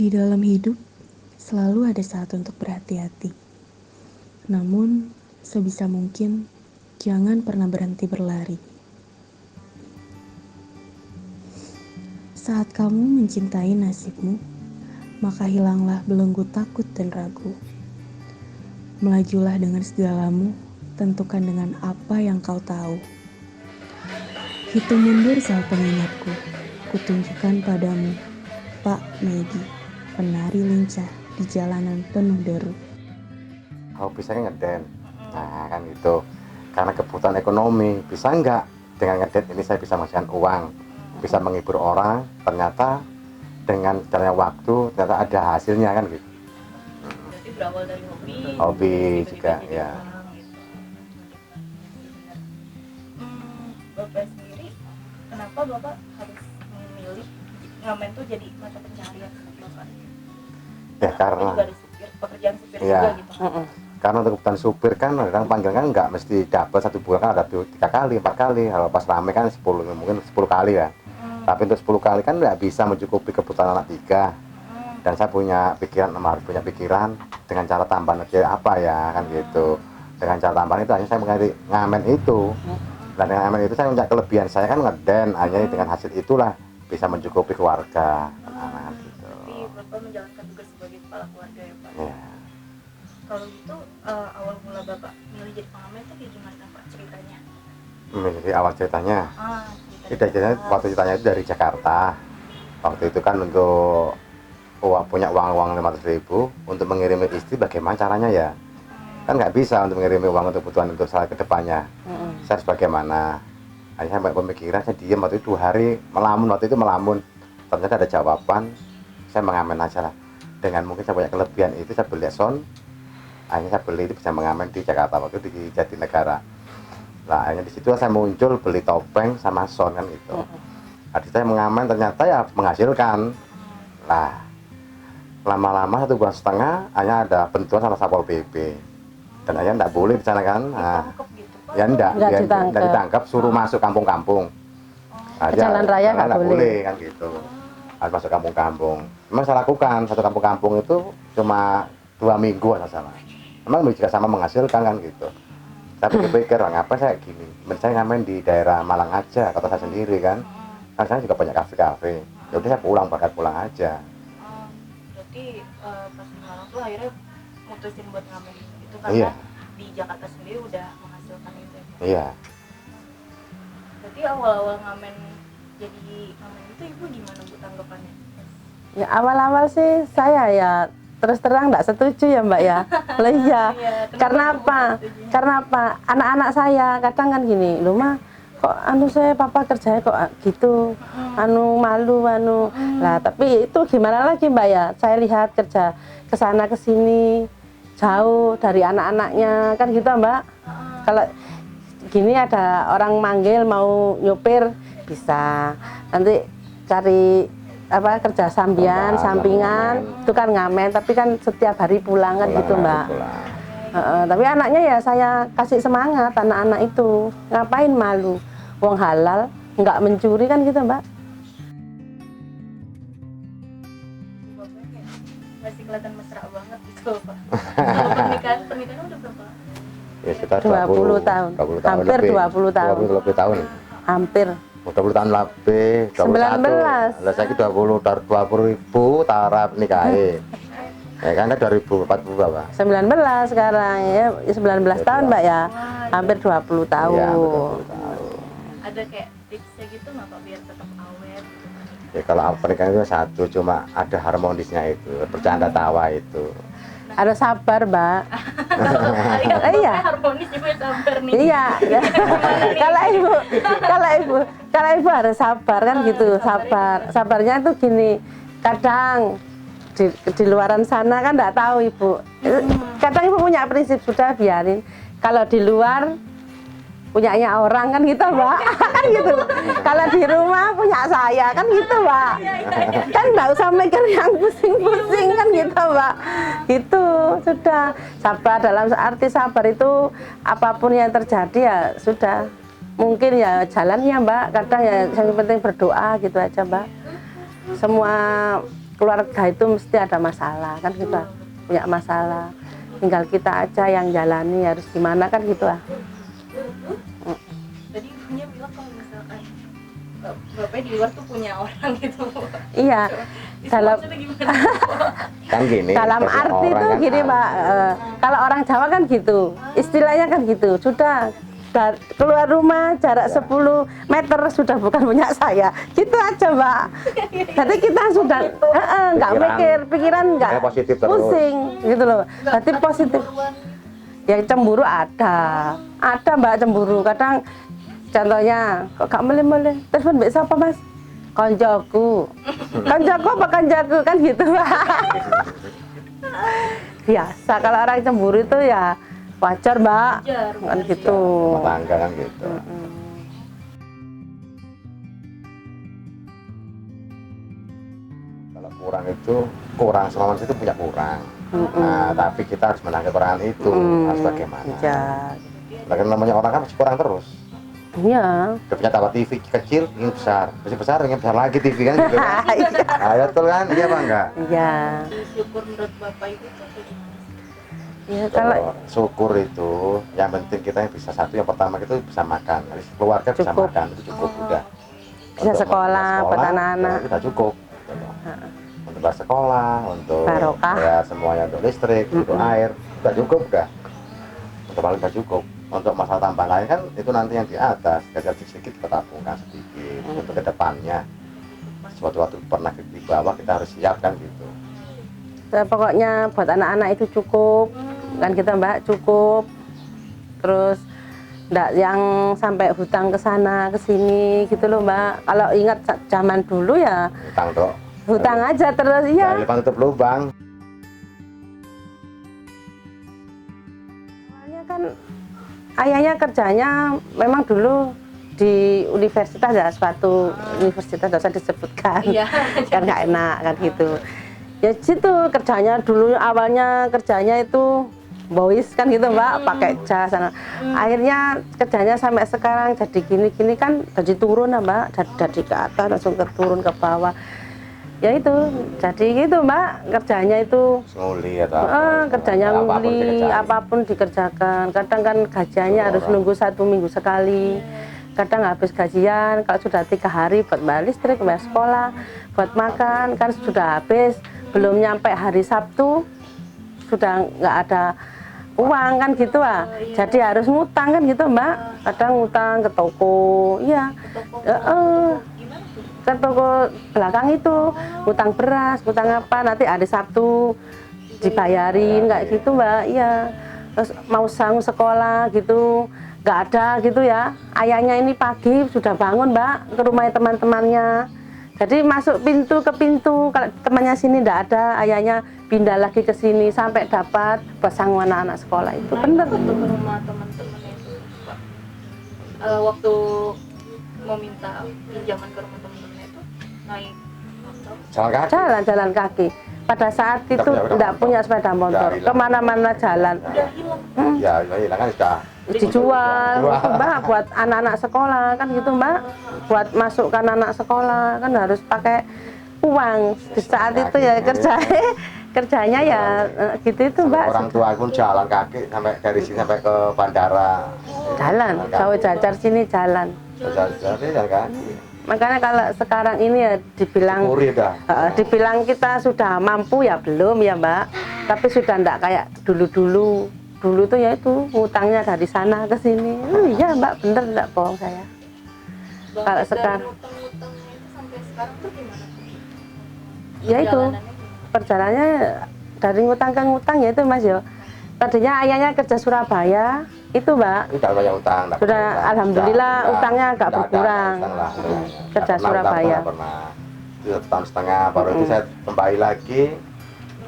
Di dalam hidup, selalu ada saat untuk berhati-hati. Namun, sebisa mungkin, jangan pernah berhenti berlari. Saat kamu mencintai nasibmu, maka hilanglah belenggu takut dan ragu. Melajulah dengan segalamu, tentukan dengan apa yang kau tahu. Hitung mundur saat pengingatku, kutunjukkan padamu, Pak Medi, penari lincah di jalanan penuh deru. Hobi saya ngeden, nah kan gitu. Karena kebutuhan ekonomi, bisa nggak dengan ngeden ini saya bisa menghasilkan uang, bisa menghibur orang, ternyata dengan jalannya waktu ternyata ada hasilnya kan gitu. Berarti berawal dari hobi. Hobi juga ya. Bapak sendiri, kenapa Bapak harus memilih ngamen tuh jadi mata pencaharian Bapak? Ya karena juga ada supir, pekerjaan supir ya, juga gitu. Karena untuk kebutuhan supir kan kadang panggilan kan nggak mesti dapat satu bulan, kan ada 3 kali 4 kali, kalau pas rame kan 10, mungkin 10 kali kan. Tapi untuk 10 kali kan nggak bisa mencukupi kebutuhan anak 3. Dan saya punya pikiran, harus punya pikiran dengan cara tambahan apa ya kan gitu. Dengan cara tambahan itu hanya saya mengerti ngamen itu. Dan dengan ngamen itu saya punya kelebihan, saya kan ngeden, hanya dengan hasil itulah bisa mencukupi keluarga anak gitu. Jadi Bapak menjalankan tugas sebagai kepala keluarga ya Pak? Ya. Kalau gitu awal mula Bapak milih jadi pengamen itu kayak gimana Pak ceritanya? Jadi awal ceritanya, Ceritanya waktu ceritanya itu dari Jakarta. Waktu itu kan untuk punya uang 500.000 untuk mengirimi istri, bagaimana caranya ya? Kan nggak bisa untuk mengirimi uang untuk kebutuhan untuk saya ke depannya. Saya harus bagaimana? Akhirnya saya pemikiran, saya diam waktu itu 2 hari melamun. Ternyata ada jawaban, saya mengamen aja lah. Dengan mungkin saya punya kelebihan itu, saya beli sound. Akhirnya saya beli itu bisa mengamen di Jakarta waktu itu di Jatinegara. Nah akhirnya di situ saya muncul beli topeng sama sound kan gitu. Akhirnya saya mengamen, ternyata ya menghasilkan. Nah lama-lama 1,5 bulan hanya ada benturan sama Satpol PP, dan akhirnya enggak boleh di sana kan. Nah, gitu, ya enggak ditangkap, suruh masuk kampung-kampung. Jalan raya nggak boleh kan gitu. Harus masuk kampung-kampung. Memang saya lakukan satu kampung-kampung itu cuma 2 minggu saja sama. Memang juga sama menghasilkan kan gitu. Tapi pikir ngapa saya gini, saya ngamen di daerah Malang aja, kota saya sendiri kan. Kan saya juga banyak kafe-kafe. Ya udah saya pulang aja. Berarti pas di Malang tuh akhirnya mutusin buat ngamen itu karena Iya. di Jakarta sendiri udah menghasilkan itu ya Pak? Iya. Berarti awal-awal ngamen jadi ngamen itu Ibu gimana Bu tanggapannya? Ya awal-awal sih saya ya terus terang nggak setuju ya Mbak ya. Lah iya. Karena apa? Karena apa? Anak-anak saya kadang kan gini, loh mah kok saya papa kerjanya kok gitu, malu. Lah tapi itu gimana lagi Mbak ya? Saya lihat kerja kesana kesini jauh dari anak-anaknya kan gitu Mbak. Kalau gini ada orang manggil mau nyupir bisa, nanti cari kerja sampingan itu kan ngamen, tapi kan setiap hari pulang kan gitu Mbak. Tapi anaknya ya saya kasih semangat, anak-anak itu ngapain malu, wong halal nggak mencuri kan gitu Mbak. Masih kelihatan mesra banget gitu Pak. Pernikahan udah berapa? Ya sekitar 20 tahun. Hampir lebih. 20 tahun. 20 lebih tahun. Hampir 20 tahun lebih, 21. 19. Lah saiki 20 ribu taraf nikahe. Ya kan 2040 berapa? 19 sekarang ya, 19 tahun Mbak ya. Hampir 20 tahun. Iya, 20 tahun. Ada kayak tipsnya gitu nggak Pak biar tetap awet gitu? Ya kalau pernikahan itu satu, cuma ada harmonisnya itu, bercanda tawa itu. Harus sabar Mbak. Iya. Harmonis juga sabar nih. Iya. Kalau ibu harus sabar kan gitu, sabar. Sabarnya tuh gini, kadang di luaran sana kan nggak tahu ibu. Kadang ibu punya prinsip sudah biarin. Kalau di luar punyanya orang kan gitu Mbak, kan gitu. Kalau di rumah punya saya kan gitu Mbak. Kan nggak usah mikir yang pusing-pusing kan gitu Mbak. Gitu sudah, sabar dalam arti sabar itu apapun yang terjadi ya sudah. Mungkin ya jalannya Mbak, kadang ya yang penting berdoa gitu aja Mbak. Semua keluarga itu mesti ada masalah kan kita punya masalah, tinggal kita aja yang jalani harus gimana kan gitu lah. Tadi ibunya bilang kalau misalkan bapaknya di luar tuh punya orang gitu. Iya, dalam Maksudnya gimana? Kan gini, dalam setiap arti orang itu kan gini ada. Pak, kalau orang Jawa kan gitu, istilahnya kan gitu, sudah keluar rumah jarak 10 meter sudah bukan punya saya, gitu aja Mbak. Jadi kita sudah nggak mikir, pikiran nggak Ya, positif terus. pusing gitu loh. Berarti positif. Yang cemburu ada Mbak cemburu. Kadang contohnya kok gak meleh-meleh, telepon mbak siapa Mas? Konjoku apa kanjaku kan gitu. Biasa kalau orang cemburu itu ya wajar Mbak, Wajar, kan wajar. gitu. Rumah tangga kan gitu. Kalau kurang itu kurang, semua manusia itu punya kurang. Nah, tapi kita harus menangkap kekurangan itu. Harus bagaimana? Ya, Lagi namanya orang kan masih kurang terus. iya. Dia punya tambah TV kecil, ingin besar, masih besar, ingin besar lagi TV kan gitu kan. Ayo betul kan, iya apa enggak? Iya. Syukur menurut bapak ibu tuh kayak gimana? Ya, kalau Kalau syukur itu, yang penting kita yang bisa satu, yang pertama itu bisa makan, harus keluarga bisa Cukup. makan, itu cukup udah. Bisa Untuk sekolah buat anak-anak. ya udah cukup. Gitu. Untuk bayar sekolah, untuk Barokah. ya semuanya, untuk listrik, untuk air, udah cukup udah. Untuk paling udah cukup. Untuk masalah tambahan lain kan itu nanti yang di atas, gagal sedikit kita tabungkan sedikit untuk kedepannya. Suatu waktu pernah di bawah kita harus siapkan gitu. ya, pokoknya buat anak-anak itu cukup kan kita Mbak, cukup. Terus enggak yang sampai hutang ke sana ke sini gitu loh Mbak. Kalau ingat zaman dulu ya Utang dok. hutang aja terus iya. Dari tutup lubang. Awalnya kan ayahnya kerjanya memang dulu di universitas ya, suatu universitas nggak usah disebutkan. Iya. Kan nggak enak kan gitu. Ya situ kerjanya dulu awalnya kerjanya itu boys kan gitu Mbak, pakai jas sana. Akhirnya kerjanya sampai sekarang jadi gini-gini kan jadi turun lah Mbak, dari ke atas langsung ke turun ke bawah. Ya itu, jadi gitu Mbak, kerjanya itu Nguli atau apa? kerjanya Apapun nguli, dikerjain. apapun dikerjakan. Kadang kan gajiannya harus Orang. nunggu 1 minggu sekali. Kadang habis gajian, kalau sudah 3 hari buat bayar listrik, bayar sekolah, buat makan, kan sudah habis. Belum nyampe hari Sabtu, sudah nggak ada uang kan gitu ah. Jadi harus ngutang kan gitu Mbak. Kadang ngutang ke toko, iya. Gimana tuh? Ke toko belakang itu utang beras, utang apa nanti hari Sabtu dibayarin kayak gitu Mbak, iya. Terus mau sang sekolah gitu nggak ada gitu ya, ayahnya ini pagi sudah bangun Mbak ke rumah teman-temannya, jadi masuk pintu ke pintu, kalau temannya sini nggak ada ayahnya pindah lagi ke sini sampai dapat pasang anak-anak sekolah itu bener. Waktu ke rumah teman-temannya itu Pak, waktu mau minta pinjaman ke rumah teman-temannya itu naik motor. Jalan kaki. Jalan kaki. Pada saat itu punya sepeda tidak motor. punya sepeda motor, Udah hilang. kemana-mana jalan. Udah hilang. Ya, hilang kan sudah. Dijual, Jual. Mbak, buat anak-anak sekolah kan gitu Mbak, buat masukkan anak sekolah kan harus pakai uang. Di saat itu ya kerjanya ya gitu itu Mbak. Orang tua pun jalan kaki sampai dari sini sampai ke bandara. Jalan, Jawa Jajar sini jalan. Jalan kaki. Makanya kalau sekarang ini ya dibilang Syukuri dah. dibilang kita sudah mampu ya belum ya Mbak, tapi sudah enggak kayak dulu-dulu. Dulu tuh ya itu ngutangnya dari sana ke sini. Iya Mbak, bener enggak bohong saya. Kalau sekarang Utang-utangnya itu sampai sekarang tuh gimana? ya itu perjalanannya dari ngutang ke ngutang ya itu Mas yo. Tadinya ayahnya kerja Surabaya itu Mbak. Udah banyak utang. nggak Sudah, pernah utang. alhamdulillah, Sudah, utangnya agak nggak ada berkurang. utang lah. Kerja Nggak pernah, Surabaya. nggak pernah. Itu 1 tahun setengah baru itu saya kembali lagi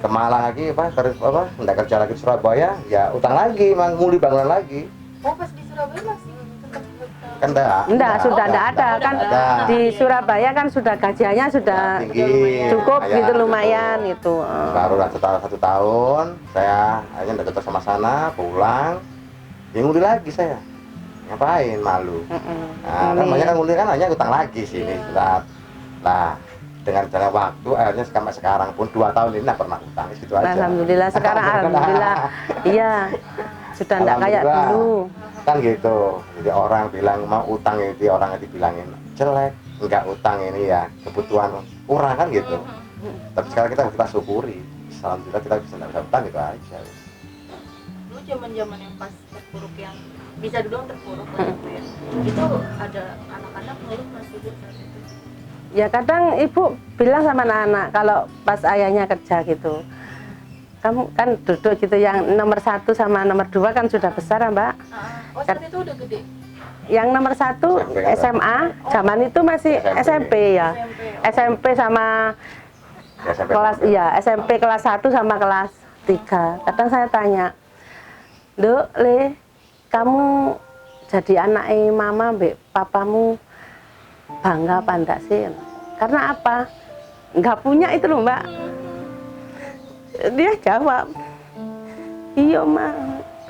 ke Malang lagi nggak kerja lagi di Surabaya, ya utang lagi, emang muli bangunan lagi. Oh pas di Surabaya masih tetap utang. Kan Enggak, sudah enggak ada kan ada. di Surabaya kan sudah gajiannya sudah Tinggi, cukup lumayan, gitu lumayan gitu. Baru lah setelah 1 tahun saya akhirnya udah cocok sama sana, pulang ya nguli lagi saya, ngapain, malu. Nah, kan banyak kan nguli kan hanya utang lagi sini. Lah dengan jalan waktu akhirnya sampai sekarang pun 2 tahun ini nggak pernah utang, gitu aja. Alhamdulillah sekarang alhamdulillah. Iya. Sudah enggak kayak Alhamdulillah. dulu. Kan gitu. Jadi orang bilang mau utang itu orang dibilangin jelek, enggak utang ini ya kebutuhan kurang kan gitu. Tapi sekarang kita syukuri. Alhamdulillah kita bisa utang gitu aja. Dulu zaman-zaman yang pas terpuruk yang bisa dibilang terpuruk lah itu ya. Itu ada anak-anak ngeluh masih Bu saat itu. Ya kadang ibu bilang sama anak-anak kalau pas ayahnya kerja gitu, kamu kan duduk gitu, yang nomor 1 sama nomor 2 kan sudah besar Mbak. Oh saat itu udah gede? Yang nomor 1 SMA, zaman itu masih SMP ya. SMP sama Ya, sampai kelas, iya SMP kelas 1 sama kelas 3. Kadang saya tanya, Duk, Le, kamu jadi anaknya mama, Mbak, papamu bangga apa enggak sih? Karena apa? Enggak punya itu loh Mbak. Dia jawab, iya Ma,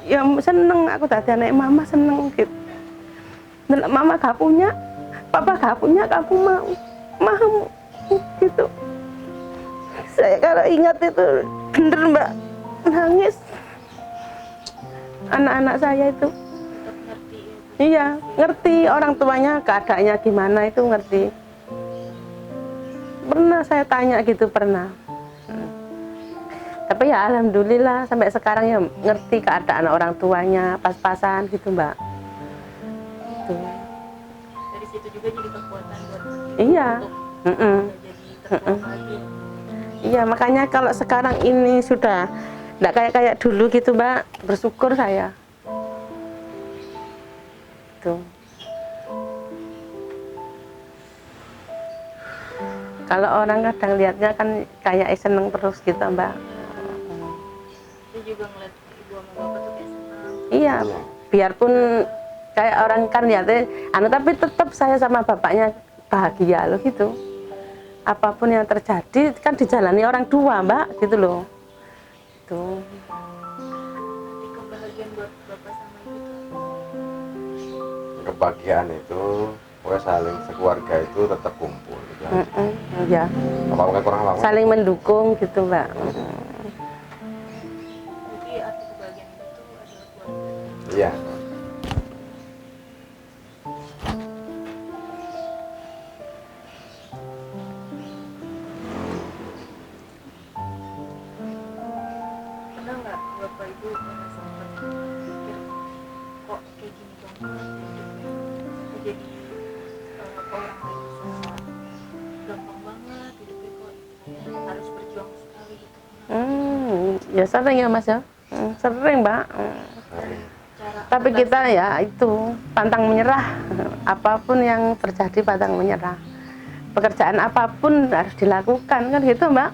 ya seneng aku tadi anak mama, seneng gitu. Dan mama gak punya, papa gak punya, kamu mau gitu. Saya kalau ingat itu bener Mbak, nangis. Anak-anak saya itu Tetap ngerti ya. iya, ngerti orang tuanya keadaannya gimana itu ngerti. Pernah saya tanya gitu, pernah. Tapi ya alhamdulillah sampai sekarang ya ngerti keadaan orang tuanya, pas-pasan gitu Mbak. Tuh. Dari situ juga jadi kekuatan buat Iya. untuk Mm-mm. nggak jadi terpuruk lagi. Iya, makanya kalau sekarang ini sudah enggak kayak dulu gitu Mbak, bersyukur saya. Tuh. Kalau orang kadang lihatnya kan kayak seneng terus gitu Mbak. Saya juga ngeliat ibu sama bapak tuh kayak senang. Iya, biarpun kayak orang kan lihatnya tapi tetap saya sama bapaknya bahagia loh gitu. Apapun yang terjadi kan dijalani orang tua Mbak, gitu loh. Tuh. Tapi kebahagiaan buat bapak sama ibu tuh kebahagiaan itu pokoknya saling sekeluarga itu tetap kumpul gitu aja. Iya. Apa-apa kurang apa-apa. Saling mendukung gitu Mbak. jadi arti kebahagiaan itu adalah keluarga. Iya. Pernah nggak bapak ibu merasa berpikir kok kayak gini banget hidupnya, kok jadi kok orang lain bisa gampang banget hidupnya, kok harus berjuang sekali gitu. Ya sering ya Mas ya. Sering Mbak. Cara Tapi kita ya itu pantang menyerah. Apapun yang terjadi pantang menyerah. Pekerjaan apapun harus dilakukan kan gitu Mbak.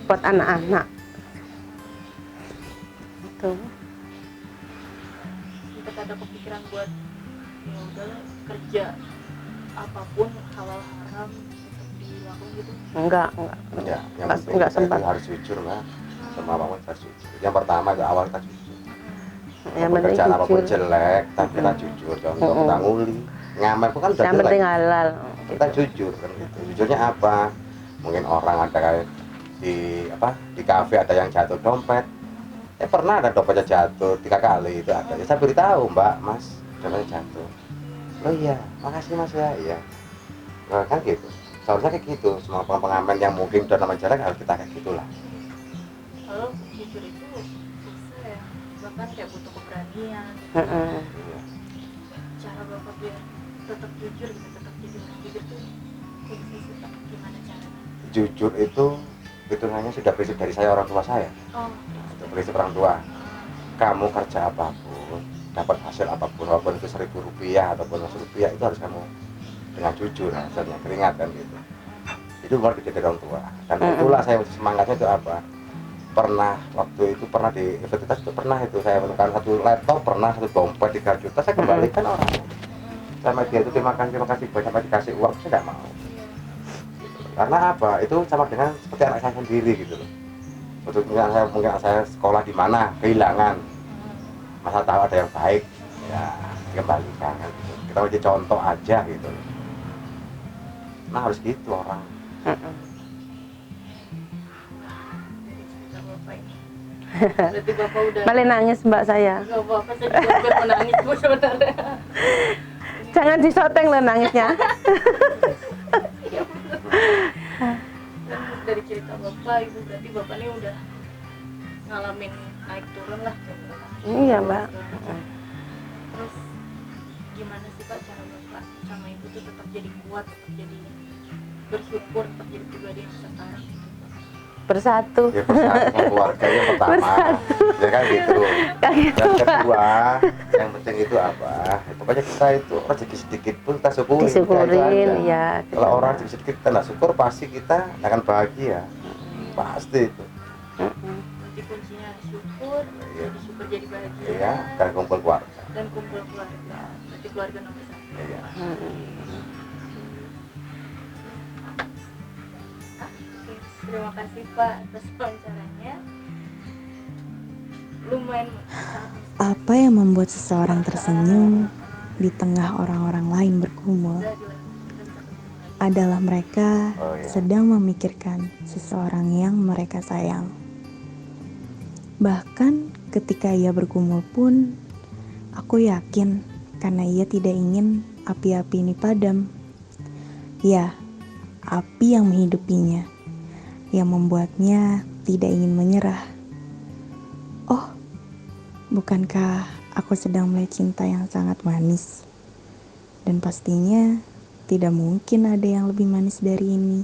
Buat anak-anak. Itu. sempat ada kepikiran buat ya udahlah kerja apapun halal haram tetap dilakukan gitu. Enggak. Ya, yang Enggak, penting enggak kita sempat. itu harus jujur lah. Sama apapun harus jujur. Yang pertama itu awal kita jujur. Yang penting Pekerjaan apapun jujur. jelek, tapi kita jujur. Contoh kita nguli, ngamen itu kan udah Yang jelek. penting halal. Kita jujur kan gitu. Jujurnya apa? Mungkin orang ada kayak di kafe ada yang jatuh dompet. Pernah ada dompetnya jatuh 3 kali itu ada. Ya, saya beritahu Mbak, Mas, dompetnya jatuh. Oh iya, makasih Mas ya. Iya. Nah, kan gitu. Seharusnya kayak gitu. Semua pengamen yang mungkin udah namanya jelek harus kita kayak gitulah. Kalau jujur itu susah ya, bahkan kayak butuh keberanian. Iya. Cara bapak biar tetap jujur gitu, tetap jadi orang jujur tuh kok bisa sih Pak? Gimana caranya? Jujur itu hitungannya sudah prinsip dari saya, orang tua saya. Oh, Itu prinsip orang tua. Kamu kerja apapun, dapat hasil apapun, walaupun itu Rp1.000 ataupun Rp1.000, itu harus kamu dengan jujur hasilnya, keringat kan gitu. Itu luar biasa dari orang tua. Dan itulah saya semangatnya itu apa? Pernah di universitas itu pernah itu saya menemukan 1 laptop, pernah 1 dompet 3 juta, saya kembalikan orangnya. Sama dia itu terima kasih banyak, sampai dikasih uang saya tidak mau. Karena apa? Itu sama dengan seperti anak saya sendiri gitu loh. Mungkin saya sekolah di mana kehilangan, masa tahu ada yang baik ya dikembalikan kan gitu. Kita menjadi contoh aja gitu. Nah harus gitu orang. Dari cerita bapak ini berarti bapak udah Malah nangis mbak saya. nggak apa-apa, saya juga hampir menangis bu sebenarnya. Jangan disoteng loh nangisnya. Dan dari cerita bapak ibu berarti bapak ini udah ngalamin naik turun lah beberapa kali. Iya mbak. Terus gimana sih pak cara bapak sama ibu tuh tetap jadi kuat, tetap jadi bersyukur, tetap jadi pribadi yang setara gitu Pak? Bersatu. Ya bersatu sama keluarga yang pertama. Bersatu. Ya kan gitu. Kayak gitu. Dan kedua, yang penting itu apa? Ya, pokoknya kita itu rezeki sedikit pun kita syukurin. Disyukurin ya. Kalau orang rezeki sedikit kita nggak syukur, pasti kita nggak akan bahagia. Pasti itu. Berarti kuncinya syukur, Iya. jadi syukur jadi bahagia, Iya, dan kumpul keluarga. dan kumpul keluarga. Berarti keluarga nomor satu. Iya. Oke, terima kasih Pak atas wawancaranya. Lumayan Apa yang membuat seseorang tersenyum di tengah orang-orang lain bergumul bisa dilanjutkan satu lagi. adalah mereka Oh, iya. sedang memikirkan seseorang yang mereka sayang. Bahkan ketika ia bergumul pun, aku yakin karena ia tidak ingin api-api ini padam. Ya, api yang menghidupinya, yang membuatnya tidak ingin menyerah. Oh, bukankah aku sedang melihat cinta yang sangat manis? Dan pastinya tidak mungkin ada yang lebih manis dari ini.